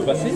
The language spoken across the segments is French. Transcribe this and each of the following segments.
peut passer.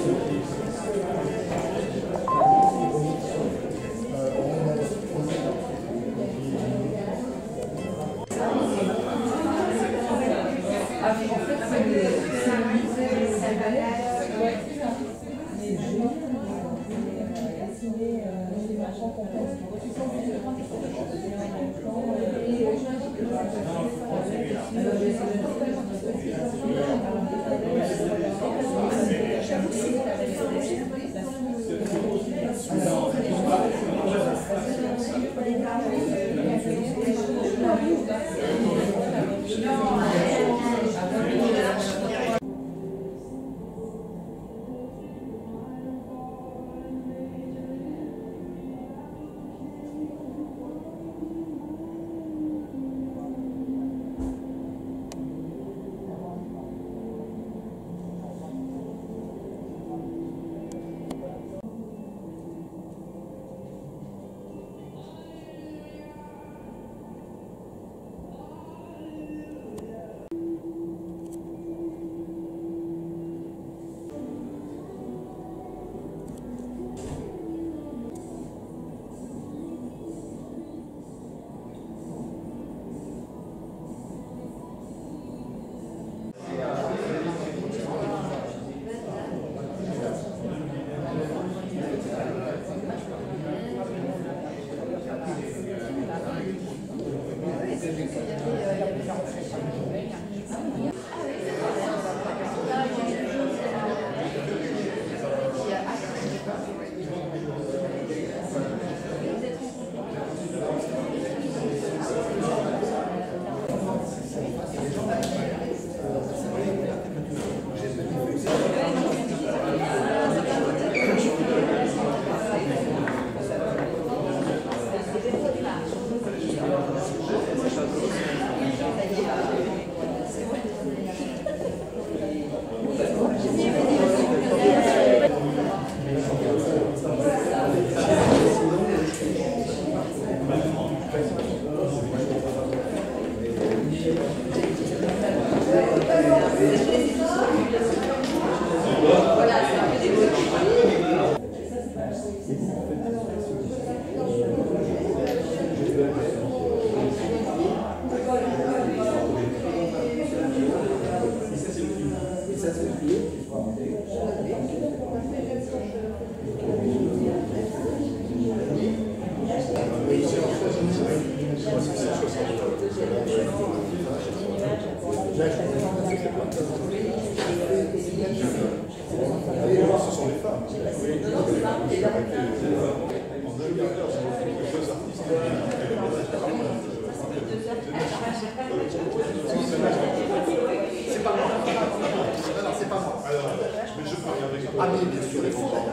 Ah mais bien sûr, les content.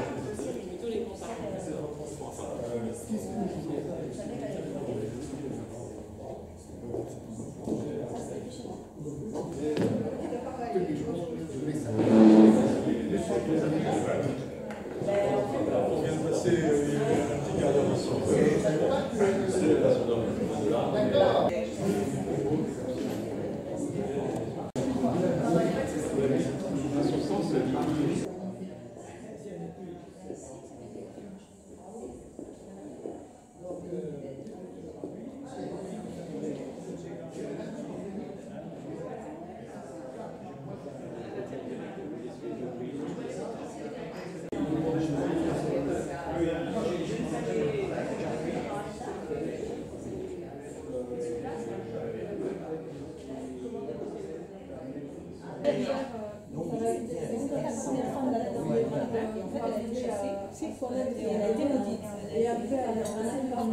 Elle a été maudite. Et après, elle a commencé par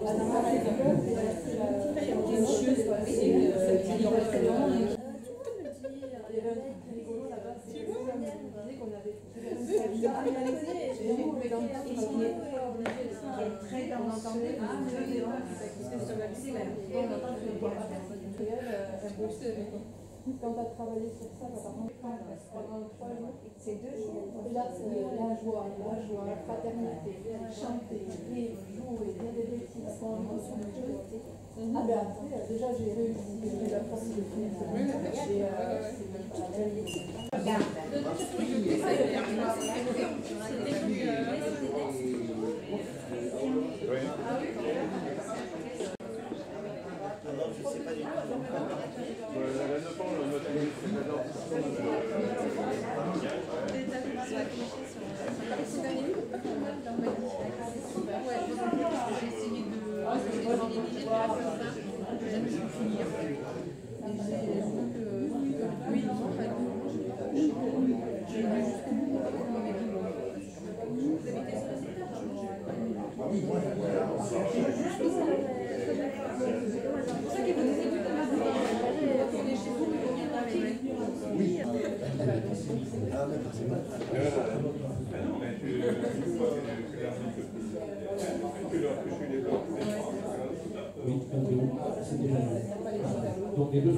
la nana, elle a été une chieuse, qui aurait fait long. Quand tu as travaillé sur ça, pendant 3 jours, c'est 2 jours. Et là, c'est la joie, la fraternité, chanter, rire, jouer, dire des bêtises, sans émotion de jeu. Ah ben après, déjà j'ai réussi la force de finir. Oui, c'est déjà donc les deux.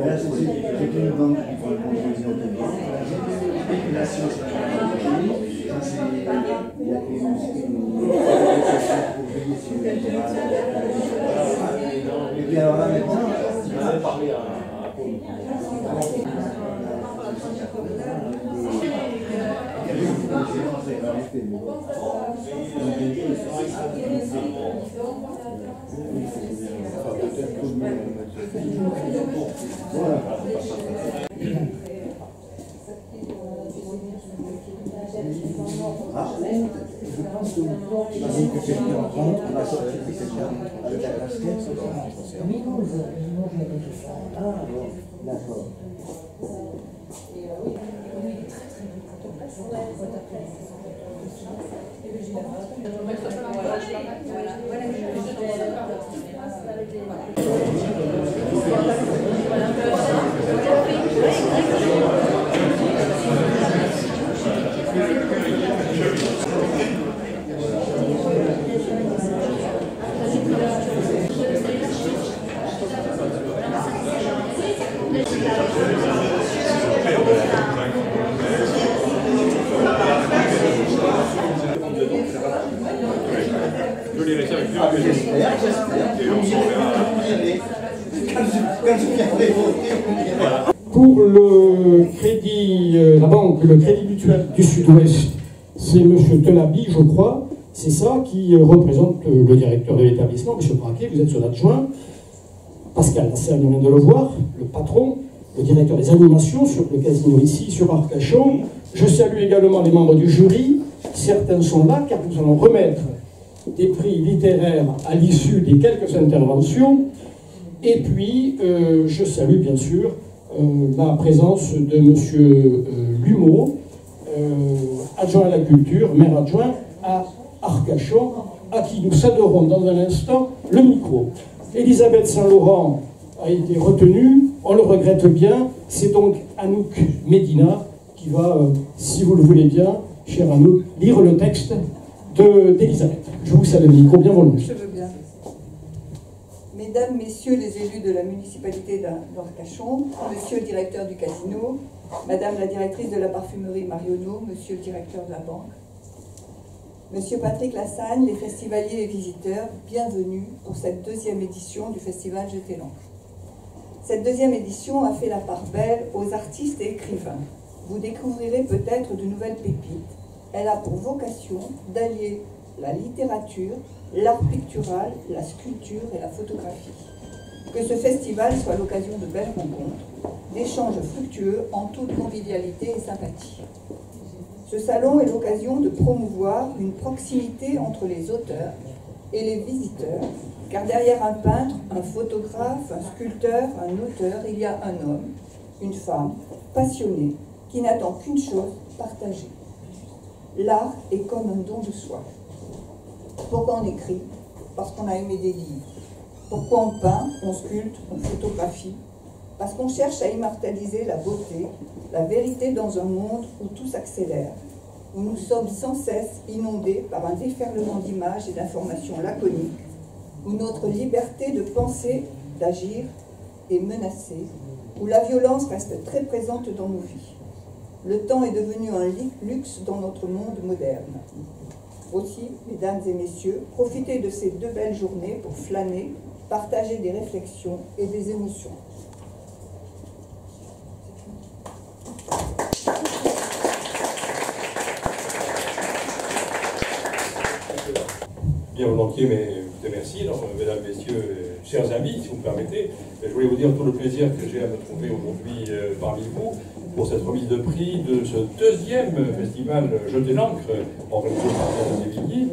Là, c'est une banque qui prend le contrôle des entreprises. La spéculation, c'est la banque. Il y a des pour veiller sur les et puis alors là, maintenant, on va parler à Paul. Ah, je pense que j'imagine que quelqu'un rentre, on va sortir quelqu'un avec la casquette, ça va. Ah, bon, d'accord. Pour le crédit, la banque, le Crédit Mutuel du Sud-Ouest, c'est M. Telaby, je crois, c'est ça qui représente le directeur de l'établissement, M. Braquet, vous êtes son adjoint. Pascal Lassagne, on vient de le voir, le patron, le directeur des animations sur le casino ici, sur Arcachon. Je salue également les membres du jury, certains sont là car nous allons remettre des prix littéraires à l'issue des quelques interventions. Et puis, je salue bien sûr la présence de M. Lumeau, adjoint à la culture, maire adjoint à Arcachon, à qui nous céderons dans un instant le micro. Elisabeth Saint-Laurent a été retenue, on le regrette bien, c'est donc Anouk Medina qui va, si vous le voulez bien, cher Anouk, lire le texte d'Elisabeth. Je vous salue le micro, bien volontiers. Je veux bien. Mesdames, Messieurs les élus de la municipalité d'Arcachon, Monsieur le directeur du casino, Madame la directrice de la parfumerie Marionneau, Monsieur le directeur de la banque, Monsieur Patrick Lassagne, les festivaliers et visiteurs, bienvenue pour cette deuxième édition du festival Jeter l'encre. Cette deuxième édition a fait la part belle aux artistes et écrivains. Vous découvrirez peut-être de nouvelles pépites. Elle a pour vocation d'allier la littérature, l'art pictural, la sculpture et la photographie. Que ce festival soit l'occasion de belles rencontres, d'échanges fructueux en toute convivialité et sympathie. Ce salon est l'occasion de promouvoir une proximité entre les auteurs et les visiteurs, car derrière un peintre, un photographe, un sculpteur, un auteur, il y a un homme, une femme, passionnée, qui n'attend qu'une chose, partager. L'art est comme un don de soi. Pourquoi on écrit? Parce qu'on a aimé des livres. Pourquoi on peint, on sculpte, on photographie? Parce qu'on cherche à immortaliser la beauté, la vérité dans un monde où tout s'accélère, où nous sommes sans cesse inondés par un déferlement d'images et d'informations laconiques, où notre liberté de penser, d'agir est menacée, où la violence reste très présente dans nos vies. Le temps est devenu un luxe dans notre monde moderne. Aussi, mesdames et messieurs, profitez de ces 2 belles journées pour flâner, partager des réflexions et des émotions. Bien volontiers, mais écoutez, merci. Donc, mesdames, messieurs, chers amis, si vous me permettez, je voulais vous dire tout le plaisir que j'ai à me trouver aujourd'hui parmi vous pour cette remise de prix de ce 2e festival Jeter l'encre, organisé par Pierre Sévigny.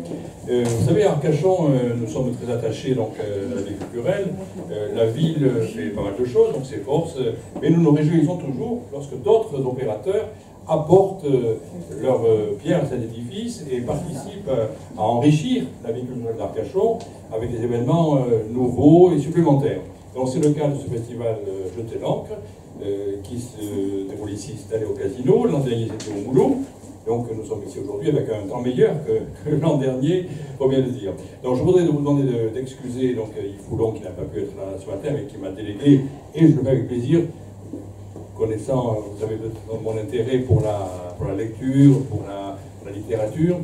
Vous savez, à Arcachon, nous sommes très attachés donc, à la vie culturelle. La ville fait pas mal de choses, donc ses forces, mais nous nous réjouissons toujours lorsque d'autres opérateurs apportent leur pierre à cet édifice et participent à enrichir la vie culturelle d'Arcachon avec des événements nouveaux et supplémentaires. Donc c'est le cas de ce festival Jeter l'encre qui se déroule ici cette année au Casino. L'an dernier c'était au Moulot. Donc nous sommes ici aujourd'hui avec un temps meilleur que l'an dernier, il faut bien le dire. Donc je voudrais vous demander d'excuser donc Yves Foulon qui n'a pas pu être là ce matin mais qui m'a délégué, et je le fais avec plaisir, connaissant, vous savez, mon intérêt pour la lecture, pour la littérature,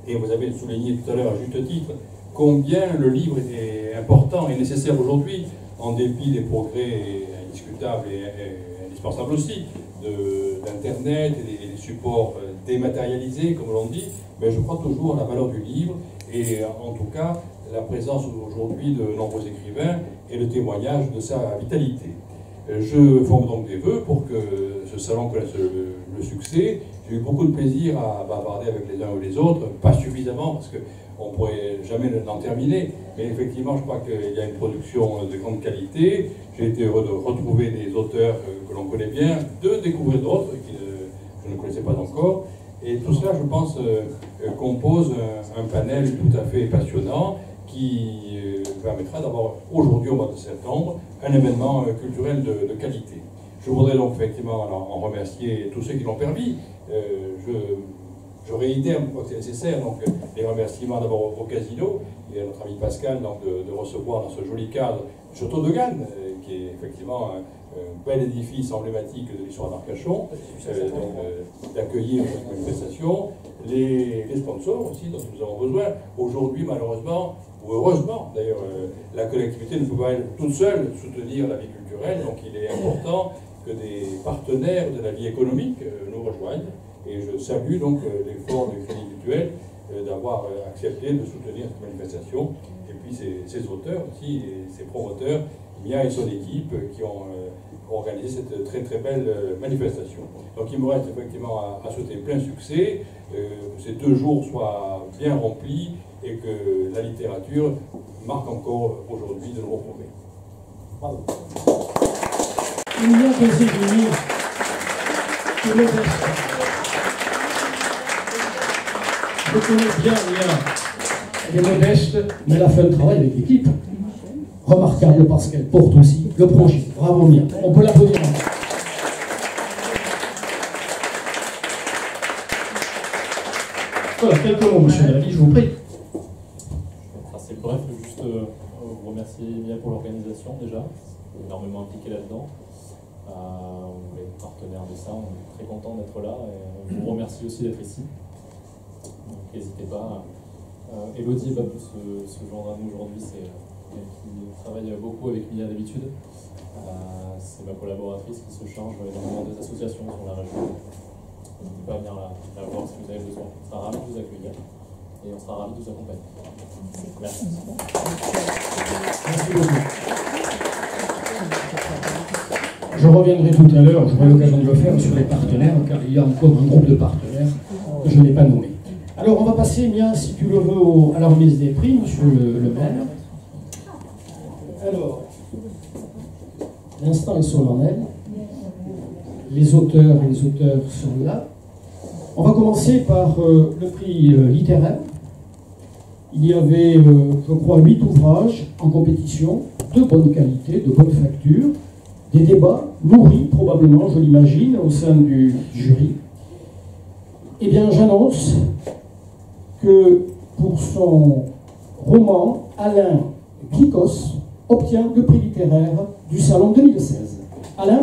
et vous avez souligné tout à l'heure à juste titre combien le livre est important et nécessaire aujourd'hui, en dépit des progrès indiscutables et indispensables aussi d'Internet et des supports dématérialisés, comme l'on dit, mais je crois toujours à la valeur du livre, et en tout cas, la présence aujourd'hui de nombreux écrivains et le témoignage de sa vitalité. Je forme donc des vœux pour que ce salon connaisse le succès. J'ai eu beaucoup de plaisir à bavarder avec les uns ou les autres, pas suffisamment parce qu'on ne pourrait jamais l'en terminer, mais effectivement je crois qu'il y a une production de grande qualité. J'ai été heureux de retrouver des auteurs que l'on connaît bien, de découvrir d'autres que je ne connaissais pas encore, et tout cela je pense compose un panel tout à fait passionnant qui permettra d'avoir aujourd'hui, au mois de septembre, un événement culturel de qualité. Je voudrais donc effectivement en remercier tous ceux qui l'ont permis. Je réitère, je crois que c'est nécessaire, donc les remerciements d'abord au Casino et à notre ami Pascal donc, de recevoir dans ce joli cadre Château de Gannes, qui est effectivement un bel édifice emblématique de l'histoire d'Arcachon, d'accueillir cette manifestation, les sponsors aussi dont nous avons besoin. Aujourd'hui, malheureusement, ou heureusement d'ailleurs, la collectivité ne peut pas elle toute seule soutenir la vie culturelle, donc il est important que des partenaires de la vie économique nous rejoignent, et je salue donc l'effort du Crédit Mutuel d'avoir accepté de soutenir cette manifestation, et puis ses auteurs aussi, et ses promoteurs, Mia et son équipe, qui ont organisé cette très très belle manifestation. Donc il me reste effectivement à souhaiter plein succès, que ces 2 jours soient bien remplis, et que la littérature marque encore aujourd'hui de nouveaux progrès. Bravo. Il y a des églises qui le restent. Je connais bien les modestes, mais la fin de travail avec l'équipe. Remarquable parce qu'elle porte aussi le projet. Bravo Mia. On peut l'applaudir. Voilà, quelques mots, monsieur David, je vous prie. C'est bref, juste vous remercier Mia pour l'organisation déjà, énormément impliqué là-dedans. On est partenaire de ça, on est très content d'être là et on vous remercie aussi d'être ici. Donc n'hésitez pas. Elodie va se joindre à nous aujourd'hui, c'est elle qui travaille beaucoup avec Mia d'habitude. C'est ma collaboratrice qui se charge énormément des associations sur la région. N'hésitez pas à venir la voir si vous avez besoin. On sera ravis de vous accueillir et on sera ravis de vous accompagner. Merci. Merci beaucoup. Je reviendrai tout à l'heure, j'aurai l'occasion de le faire sur les partenaires, car il y a encore un groupe de partenaires que je n'ai pas nommé. Alors on va passer, Mia, si tu le veux, à la remise des prix, monsieur le maire. Alors, l'instant est solennel. Les auteurs et les auteurs sont là. On va commencer par le prix littéraire. Il y avait, je crois, 8 ouvrages en compétition, de bonne qualité, de bonne facture, des débats nourris, probablement, je l'imagine, au sein du jury. Eh bien, j'annonce que pour son roman, Alain Kikos obtient le prix littéraire du Salon 2016. Alain ?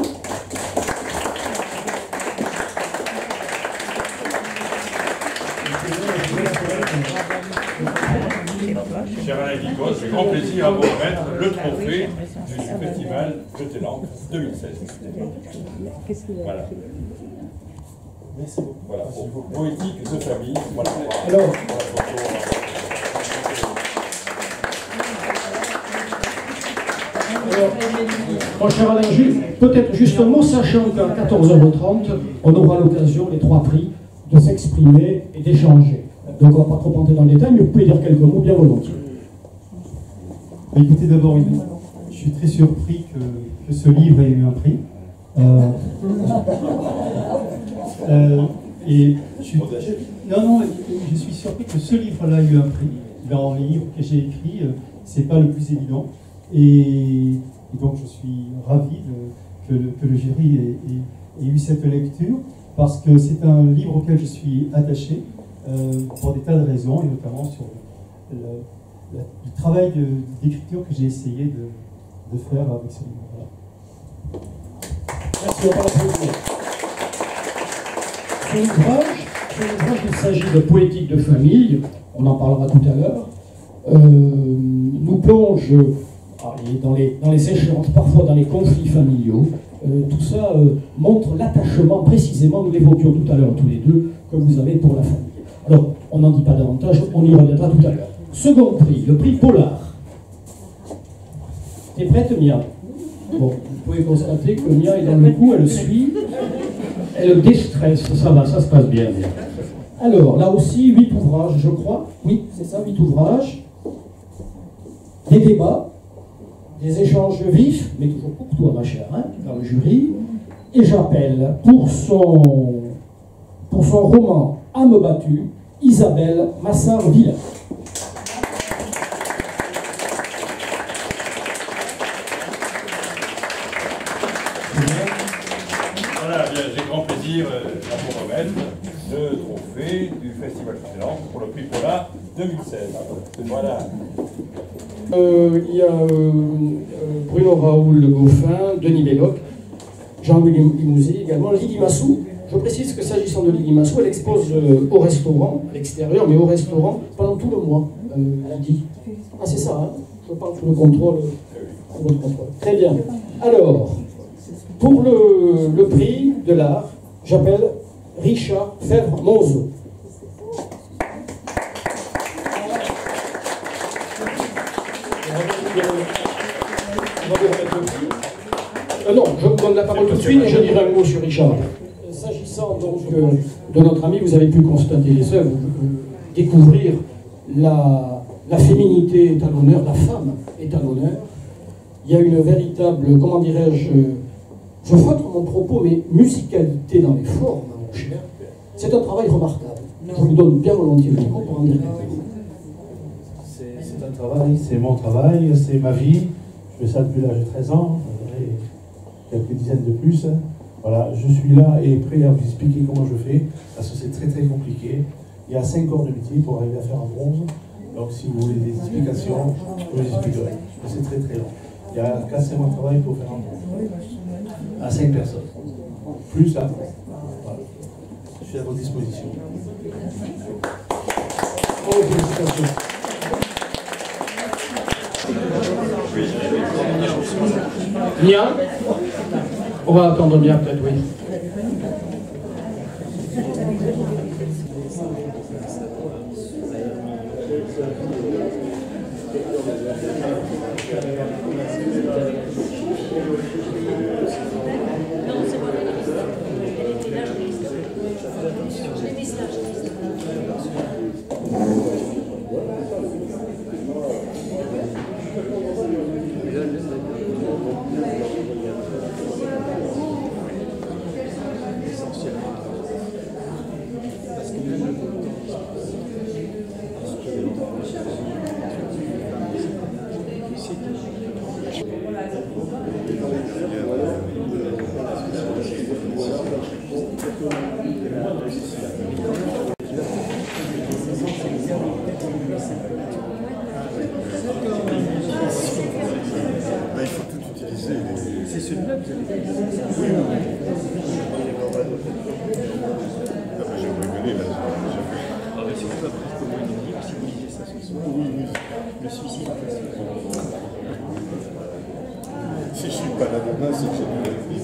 Cher Alain Kikos, j'ai grand plaisir à vous remettre le trophée du Festival de Télanque 2016. Voilà. Voilà, pour poétique de famille. Voilà. Alors, mon cher Alain, peut-être juste un mot, sachant qu'à 14h30, on aura l'occasion, les 3 prix, de s'exprimer et d'échanger. Donc on ne va pas trop entrer dans le détail, mais vous pouvez dire quelques mots bien volontiers. Écoutez, d'abord, je suis très surpris que ce livre ait eu un prix. Et je suis surpris que ce livre-là ait eu un prix. Dans les livres que j'ai écrits, c'est pas le plus évident. Et donc je suis ravi que le jury ait eu cette lecture, parce que c'est un livre auquel je suis attaché pour des tas de raisons, et notamment sur le travail d'écriture que j'ai essayé de faire avec ce livre-là. Merci, on va l'applaudir. Ce ouvrage, il s'agit de poétique de famille, on en parlera tout à l'heure, nous plonge dans les échanges, parfois dans les conflits familiaux. Tout ça montre l'attachement, précisément, nous l'évoquions tout à l'heure tous les deux, que vous avez pour la famille. Alors, on n'en dit pas davantage, on y reviendra tout à l'heure. Second prix, le prix Polar. T'es prête, Mia? Bon, vous pouvez constater que Mia est dans le coup, elle suit, elle déstresse, ça va, ça se passe bien. Alors, là aussi, 8 ouvrages, je crois. Oui, c'est ça, 8 ouvrages. Des débats, des échanges vifs, mais toujours pour toi, ma chère, hein, dans le jury. Et j'appelle pour son roman Âme battue, Isabelle Massard-Villa. Voilà, bien, j'ai grand plaisir à vous remettre le trophée du Festival de Télanque pour le prix Polar 2016. Voilà. Il y a Bruno Raoul Le Goffin, Denis Belloc, Jean-Louis Limousin également, Lydie Massou. Je précise que s'agissant de Lydie Massou, elle expose au restaurant, à l'extérieur, mais au restaurant pendant tout le mois. Lydie. Ah, c'est ça, hein? Je parle sous le contrôle. Votre contrôle. Très bien. Alors, pour le prix de l'art, j'appelle Richard Fèvre-Monzeau. Non, je vous donne la parole tout de suite et je dirai un mot sur Richard. S'agissant donc de notre ami, vous avez pu constater les œuvres, découvrir la féminité est à l'honneur, la femme est à l'honneur. Il y a une véritable, comment dirais-je, je frotte mon propos, mais musicalité dans les formes, mon cher. C'est un travail remarquable. Je vous donne bien volontiers le mot pour en dire quelques mots. C'est un travail, c'est mon travail, c'est ma vie. Je fais ça depuis l'âge de 13 ans, quelques dizaines de plus. Voilà, je suis là et prêt à vous expliquer comment je fais, parce que c'est très très compliqué. Il y a 5 corps de métier pour arriver à faire un bronze. Donc si vous voulez des explications, je vous les expliquerai. Mais c'est très très long. Il y a 4 mois de travail pour faire un bronze. À 5 personnes. Plus là. Voilà. Je suis à votre disposition. Oh, félicitations. Mia, on va attendre bien peut-être, oui. Le suicide. Si je suis pas là demain, c'est que j'ai dû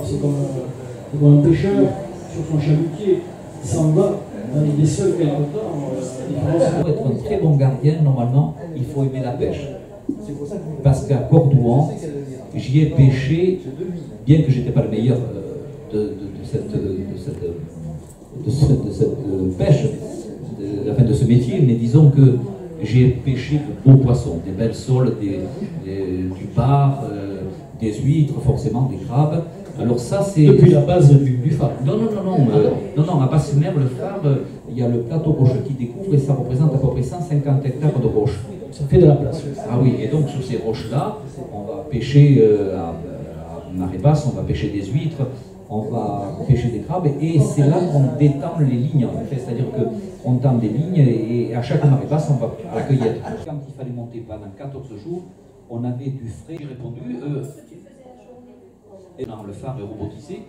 C'est comme un pêcheur sur son chalutier, il s'en va, il est seul quelque temps. Pour être un très bon gardien, normalement, il faut aimer la pêche. Parce qu'à Cordouan, j'y ai pêché, bien que je n'étais pas le meilleur de cette pêche, de ce métier, mais disons que j'ai pêché de beaux poissons, des belles soles, du bar, des huîtres, forcément, des crabes. Alors ça, c'est... Depuis la base du phare. Non, à Basse-Mer, le phare, il y a le plateau rocheux qui découvre et ça représente à peu près 150 hectares de roches. Ça fait de la place. Ah oui, et donc sur ces roches-là, on va pêcher à marée basse, on va pêcher des huîtres, on va pêcher des crabes, et c'est là qu'on détend les lignes, en fait, c'est-à-dire qu'on tend des lignes et à chaque marée basse, on va à la cueillette. Quand il fallait monter pendant 14 jours, on avait du frais. J'ai répondu, et non, le phare est robotisé.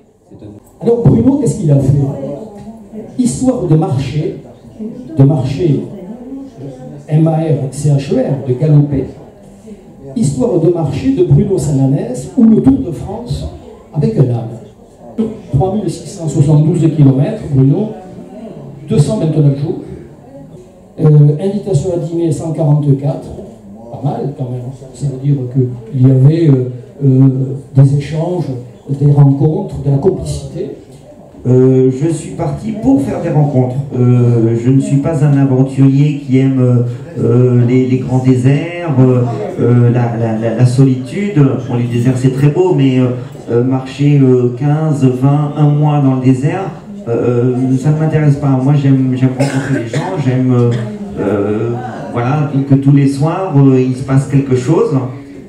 Alors Bruno, qu'est-ce qu'il a fait? Histoire de marcher M-A-R-C-H-E-R, de galoper. Histoire de marcher de Bruno Sananès ou le Tour de France avec un âne. 3672 km, Bruno, 229 jours. Invitation à dîner 144, pas mal quand même. Ça veut dire qu'il y avait des échanges, des rencontres, de la complicité. Je suis parti pour faire des rencontres. Je ne suis pas un aventurier qui aime les grands déserts, la solitude. Bon, les déserts c'est très beau, mais marcher 15, 20, un mois dans le désert, ça ne m'intéresse pas. Moi j'aime rencontrer les gens, j'aime voilà, que tous les soirs, il se passe quelque chose.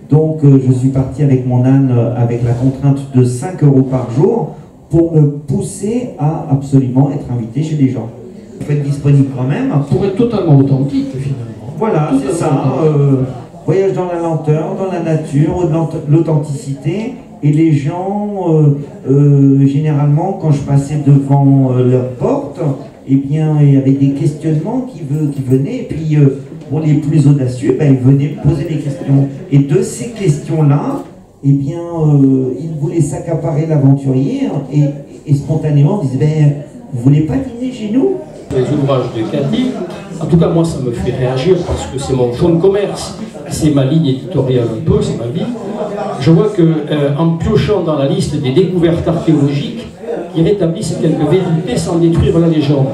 Donc, je suis parti avec mon âne avec la contrainte de 5 € par jour pour me pousser à absolument être invité chez les gens. Vous faites disponible quand même. Pour être totalement authentique, finalement. Voilà, c'est ça. Voyage dans la lenteur, dans la nature, de l'authenticité. Et les gens, généralement, quand je passais devant leur porte, eh bien, il y avait des questionnements qui venaient. Et puis, pour les plus audacieux, ben, ils venaient me poser des questions. Et de ces questions-là, eh bien, ils voulaient s'accaparer l'aventurier et spontanément, ils disaient, ben, vous voulez pas dîner chez nous? Les ouvrages de Cathy, en tout cas moi ça me fait réagir parce que c'est mon fonds de commerce, c'est ma ligne éditoriale un peu, c'est ma vie. Je vois qu'en piochant dans la liste des découvertes archéologiques, ils rétablissent quelques vérités sans détruire la légende.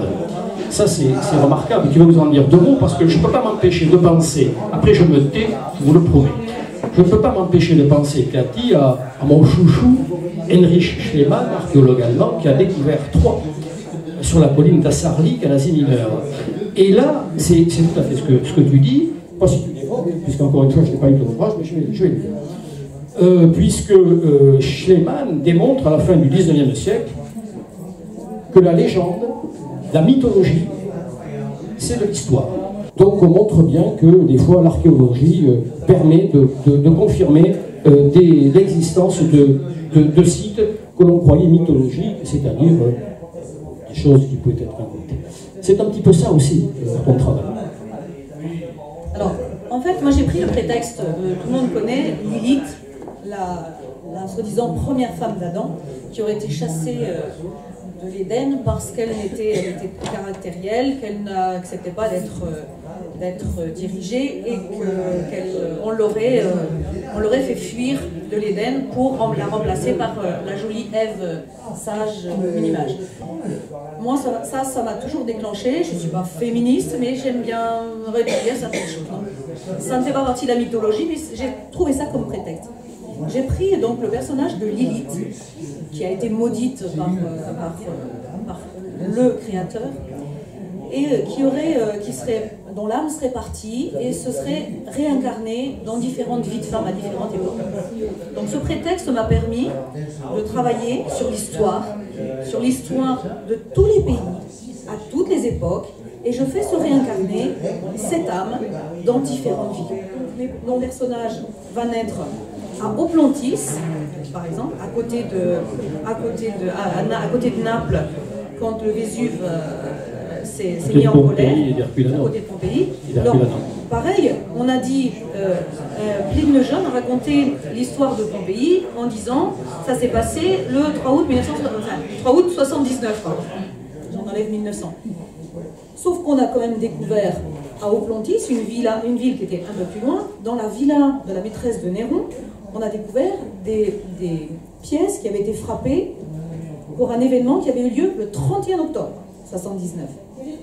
Ça c'est remarquable, tu vas vous en dire 2 mots parce que je ne peux pas m'empêcher de penser, après je me tais, je vous le promets, je ne peux pas m'empêcher de penser, Cathy, à mon chouchou, Heinrich Schliemann, archéologue allemand, qui a découvert 3 sur la colline d'Assarlik à la Zénileur. Et là, c'est tout à fait ce que tu dis, pas si tu l'évoques, puisqu'encore une fois, je n'ai pas eu ton ouvrage, mais je vais le dire. Puisque Schliemann démontre à la fin du 19e siècle que la légende, la mythologie, c'est de l'histoire. Donc on montre bien que des fois l'archéologie permet de confirmer l'existence de sites que l'on croyait mythologiques, c'est-à-dire choses qui pouvaient être inventées. C'est un petit peu ça aussi, ton travail. Alors, en fait, moi j'ai pris le prétexte, tout le monde connaît Lilith, la soi-disant première femme d'Adam, qui aurait été chassée de l'Éden parce qu'elle était caractérielle, qu'elle n'acceptait pas d'être dirigée et qu'on l'aurait fait fuir de l'Éden pour la remplacer par la jolie Ève sage mini-mage. Moi, ça m'a toujours déclenché. Je ne suis pas féministe, mais j'aime bien redire certaines choses. Ça ne fait pas partie de la mythologie, mais j'ai trouvé ça comme prétexte. J'ai pris donc le personnage de Lilith, qui a été maudite par le créateur, et dont l'âme serait partie et se serait réincarnée dans différentes vies de femmes à différentes époques. Donc ce prétexte m'a permis de travailler sur l'histoire de tous les pays, à toutes les époques, et je fais se réincarner cette âme dans différentes vies. Mon personnage va naître à Oplontis, par exemple, à côté de Naples, quand le Vésuve s'est mis en colère, à côté de Pompéi. Alors, pareil, on a dit, Pline le Jeune a raconté l'histoire de Pompéi en disant, ça s'est passé le 3 août 79, pardon. J'en enlève 1900. Sauf qu'on a quand même découvert à Oplontis, une ville qui était un peu plus loin, dans la villa de la maîtresse de Néron, on a découvert des pièces qui avaient été frappées pour un événement qui avait eu lieu le 31 octobre 79.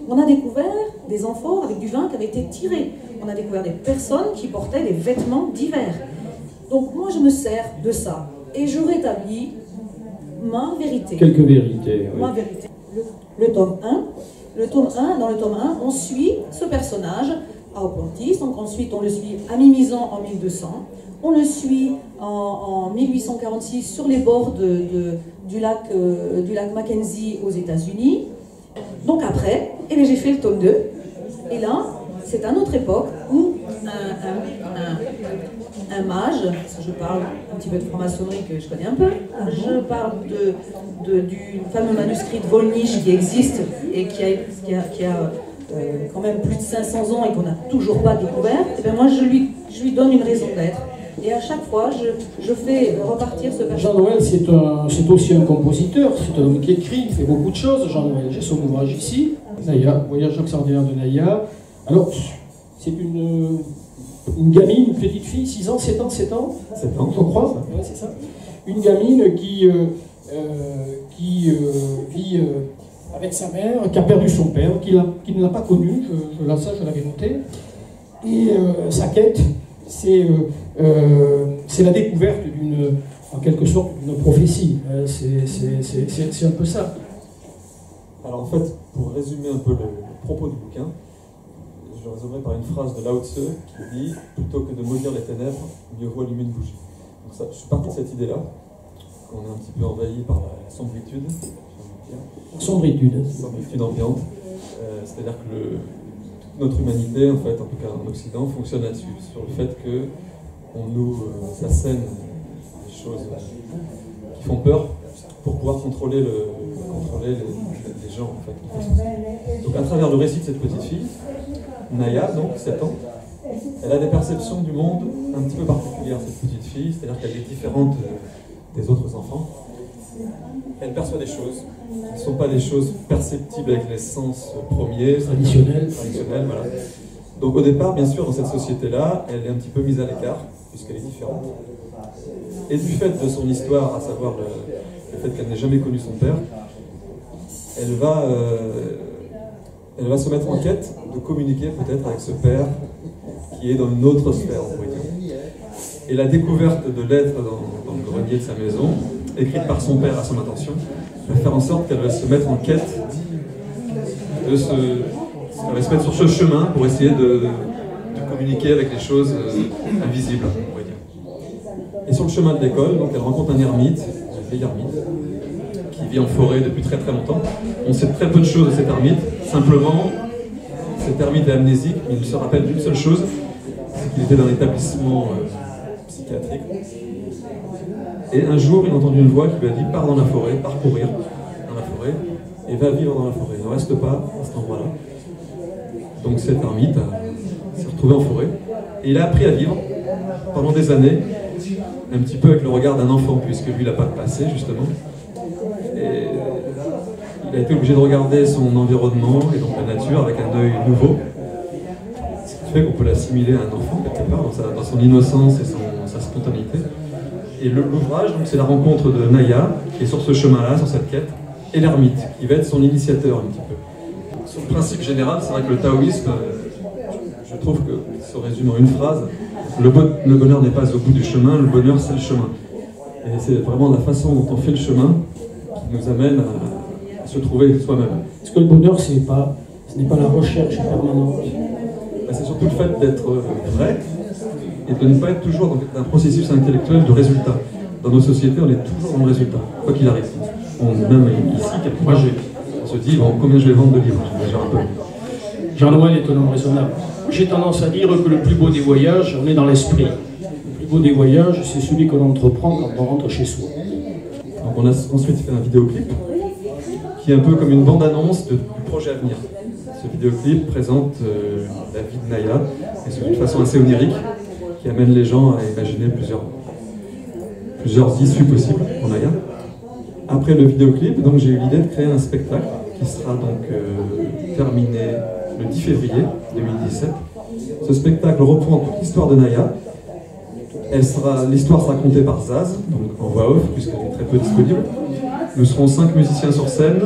On a découvert des amphores avec du vin qui avait été tiré. On a découvert des personnes qui portaient des vêtements d'hiver. Donc moi je me sers de ça et je rétablis ma vérité. Quelques vérités. Oui. Ma vérité. Le tome 1. Dans le tome 1, on suit ce personnage à Oplontis, donc ensuite on le suit à Mimizan en 1200, on le suit en 1846 sur les bords du lac Mackenzie aux États-Unis. Donc après, j'ai fait le tome 2, et là, c'est à notre époque où un mage, parce que je parle un petit peu de franc-maçonnerie que je connais un peu, je parle du fameux manuscrit de Voynich qui existe et qui a quand même plus de 500 ans et qu'on n'a toujours pas découvert. Et bien moi je lui donne une raison d'être. Et à chaque fois, je fais repartir ce personnage. Jean-Noël, c'est aussi un compositeur, c'est un homme qui écrit, il fait beaucoup de choses. Jean-Noël, j'ai son ouvrage ici, Naïa, Voyage extraordinaire de Naïa. Alors, c'est une gamine, une petite fille, 6 ans, 7 ans, 7 ans, je crois, ouais, c'est ça. Une gamine qui vit avec sa mère, qui a perdu son père, qui ne l'a pas connu, je l'avais noté. Et sa quête, c'est la découverte en quelque sorte, d'une prophétie. C'est un peu ça. Alors en fait, pour résumer un peu le propos du bouquin, je résumerai par une phrase de Lao Tse qui dit « Plutôt que de maudire les ténèbres, mieux vaut allumer une bougie ». Donc ça, je suis parti de cette idée-là, qu'on est un petit peu envahi par la sombritude. Sombritude ambiante. C'est-à-dire que toute notre humanité, en fait, en tout cas en Occident, fonctionne là-dessus, sur le fait qu'on nous assène des choses qui font peur pour pouvoir contrôler les gens, en fait. Donc à travers le récit de cette petite fille, Naya, donc 7 ans, elle a des perceptions du monde un petit peu particulières, cette petite fille, c'est-à-dire qu'elle est différente des autres enfants. Elle perçoit des choses qui ne sont pas des choses perceptibles avec les sens premiers, traditionnels, voilà. Donc au départ, bien sûr, dans cette société-là, elle est un petit peu mise à l'écart, puisqu'elle est différente. Et du fait de son histoire, à savoir le fait qu'elle n'ait jamais connu son père, elle va se mettre en quête de communiquer peut-être avec ce père qui est dans une autre sphère, on pourrait dire. Et la découverte de lettres dans le grenier de sa maison, écrite par son père à son intention, va faire en sorte qu'elle va se mettre en quête elle va se mettre sur ce chemin pour essayer de communiquer avec les choses invisibles, on pourrait dire. Et sur le chemin de l'école, donc elle rencontre un ermite, un vieil ermite, qui vit en forêt depuis très très longtemps. On sait très peu de choses de cet ermite, simplement, cet ermite est amnésique, mais il se rappelle d'une seule chose, c'est qu'il était dans un établissement psychiatrique. Et un jour, il a entendu une voix qui lui a dit « Pars dans la forêt, parcourir dans la forêt, et va vivre dans la forêt. Ne reste pas à cet endroit-là. » Donc cet ermite s'est retrouvé en forêt, et il a appris à vivre pendant des années, un petit peu avec le regard d'un enfant, puisque lui, il n'a pas de passé, justement. Et il a été obligé de regarder son environnement, et donc la nature, avec un œil nouveau, ce qui fait qu'on peut l'assimiler à un enfant, quelque part, dans son innocence et sa spontanéité. Et l'ouvrage, c'est la rencontre de Naya, qui est sur ce chemin-là, sur cette quête, et l'ermite, qui va être son initiateur un petit peu. Sur le principe général, c'est vrai que le taoïsme, je trouve que, se résume en une phrase, le bonheur n'est pas au bout du chemin, le bonheur c'est le chemin. Et c'est vraiment la façon dont on fait le chemin qui nous amène à se trouver soi-même. Est-ce que le bonheur, ce n'est pas la recherche permanente? C'est surtout le fait d'être vrai, et de ne pas être toujours dans un processus intellectuel de résultat. Dans nos sociétés, on est toujours dans le résultat, quoi qu'il arrive. Même ici, quelquefois, on se dit, bon, combien je vais vendre de livres? Déjà un peu. Jean-Noël est un homme raisonnable. J'ai tendance à dire que le plus beau des voyages, on est dans l'esprit. Le plus beau des voyages, c'est celui qu'on entreprend quand on rentre chez soi. Donc on a ensuite fait un vidéoclip, qui est un peu comme une bande-annonce du projet à venir. Ce vidéoclip présente la vie de Naya, et c'est d'une façon assez onirique, qui amène les gens à imaginer plusieurs issues possibles pour Naya. Après le vidéoclip, donc j'ai eu l'idée de créer un spectacle qui sera donc terminé le 10 février 2017. Ce spectacle reprend toute l'histoire de Naya. L'histoire sera contée par Zaz, donc en voix off, puisqu'elle est très peu disponible. Nous serons 5 musiciens sur scène,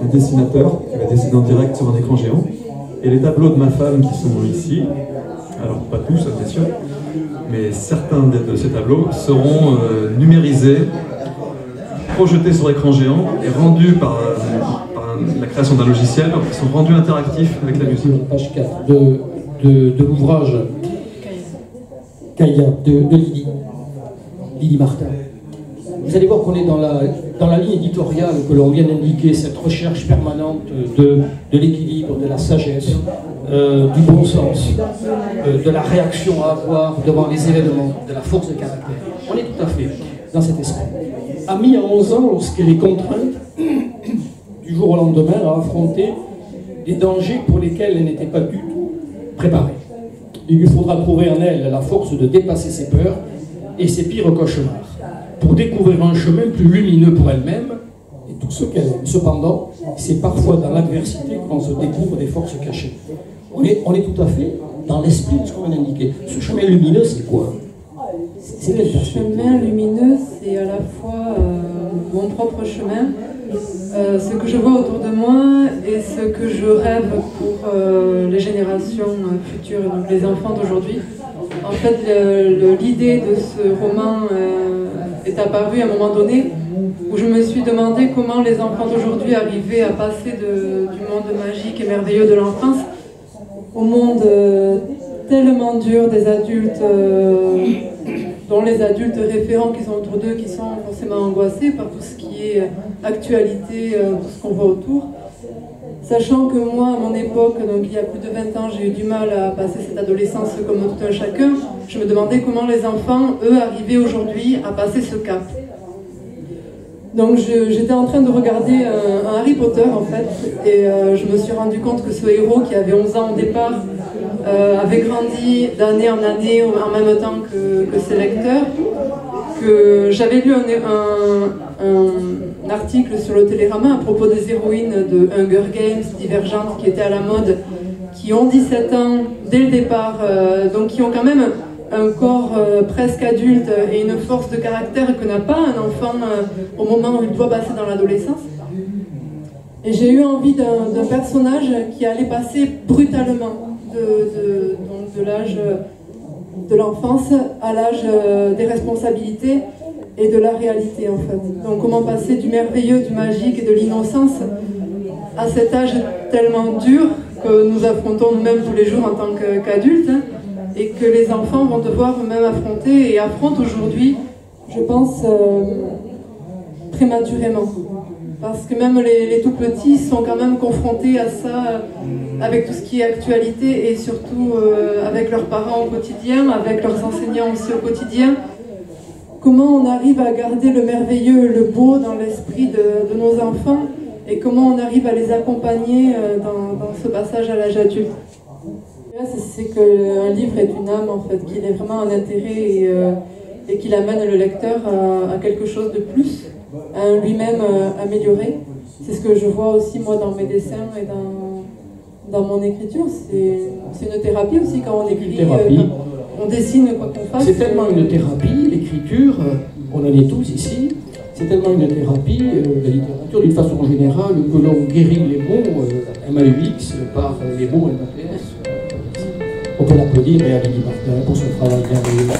un dessinateur qui va dessiner en direct sur un écran géant, et les tableaux de ma femme qui sont ici, alors pas tous bien sûr, mais certains de ces tableaux seront numérisés, projetés sur écran géant et rendus par la création d'un logiciel, qui sont rendus interactifs avec la musique. Page 4 de l'ouvrage Kaya de Lydie Martin. Vous allez voir qu'on est dans la ligne éditoriale que l'on vient d'indiquer, cette recherche permanente de l'équilibre, de la sagesse, du bon sens, de la réaction à avoir devant les événements, de la force de caractère. On est tout à fait dans cet esprit. Amie à 11 ans, lorsqu'elle est contrainte, du jour au lendemain, à affronter des dangers pour lesquels elle n'était pas du tout préparée. Il lui faudra trouver en elle la force de dépasser ses peurs et ses pires cauchemars, pour découvrir un chemin plus lumineux pour elle-même et tout ce qu'elle aime. Cependant, c'est parfois dans l'adversité qu'on se découvre des forces cachées. On est tout à fait dans l'esprit de ce qu'on vient d'indiquer. Ce chemin lumineux, c'est quoi? Le chemin lumineux, c'est à la fois mon propre chemin, ce que je vois autour de moi et ce que je rêve pour les générations futures, donc les enfants d'aujourd'hui. En fait, l'idée de ce roman est apparue à un moment donné où je me suis demandé comment les enfants d'aujourd'hui arrivaient à passer du monde magique et merveilleux de l'enfance au monde tellement dur des adultes, dont les adultes référents qui sont autour d'eux, qui sont forcément angoissés par tout ce qui est actualité, tout ce qu'on voit autour. Sachant que moi, à mon époque, donc il y a plus de 20 ans, j'ai eu du mal à passer cette adolescence comme tout un chacun, je me demandais comment les enfants, eux, arrivaient aujourd'hui à passer ce cap. Donc j'étais en train de regarder un Harry Potter en fait, et je me suis rendu compte que ce héros qui avait 11 ans au départ avait grandi d'année en année en même temps que ses lecteurs, que j'avais lu un article sur le Télérama à propos des héroïnes de Hunger Games, Divergentes, qui étaient à la mode, qui ont 17 ans dès le départ, donc qui ont quand même un corps presque adulte et une force de caractère que n'a pas un enfant au moment où il doit passer dans l'adolescence. Et j'ai eu envie d'un personnage qui allait passer brutalement de l'âge de l'enfance à l'âge des responsabilités et de la réalité en fait. Donc comment passer du merveilleux, du magique et de l'innocence à cet âge tellement dur que nous affrontons nous-mêmes tous les jours en tant qu'adultes, hein, et que les enfants vont devoir eux-mêmes affronter et affrontent aujourd'hui, je pense, prématurément. Parce que même les tout petits sont quand même confrontés à ça, avec tout ce qui est actualité et surtout avec leurs parents au quotidien, avec leurs enseignants aussi au quotidien. Comment on arrive à garder le merveilleux, le beau dans l'esprit de nos enfants et comment on arrive à les accompagner dans ce passage à l'âge adulte. C'est qu'un livre est une âme en fait, qu'il ait vraiment un intérêt et qu'il amène le lecteur à quelque chose de plus, à un lui-même amélioré. C'est ce que je vois aussi moi dans mes dessins et dans mon écriture. C'est une thérapie aussi quand on écrit, on dessine quoi qu'on fasse. C'est tellement une thérapie, l'écriture, on en est tous ici, c'est tellement une thérapie, la littérature d'une façon générale, que l'on guérit les mots MAUX par les mots MAPS. On peut l'applaudir et à Lydie Martin pour son travail merveilleux.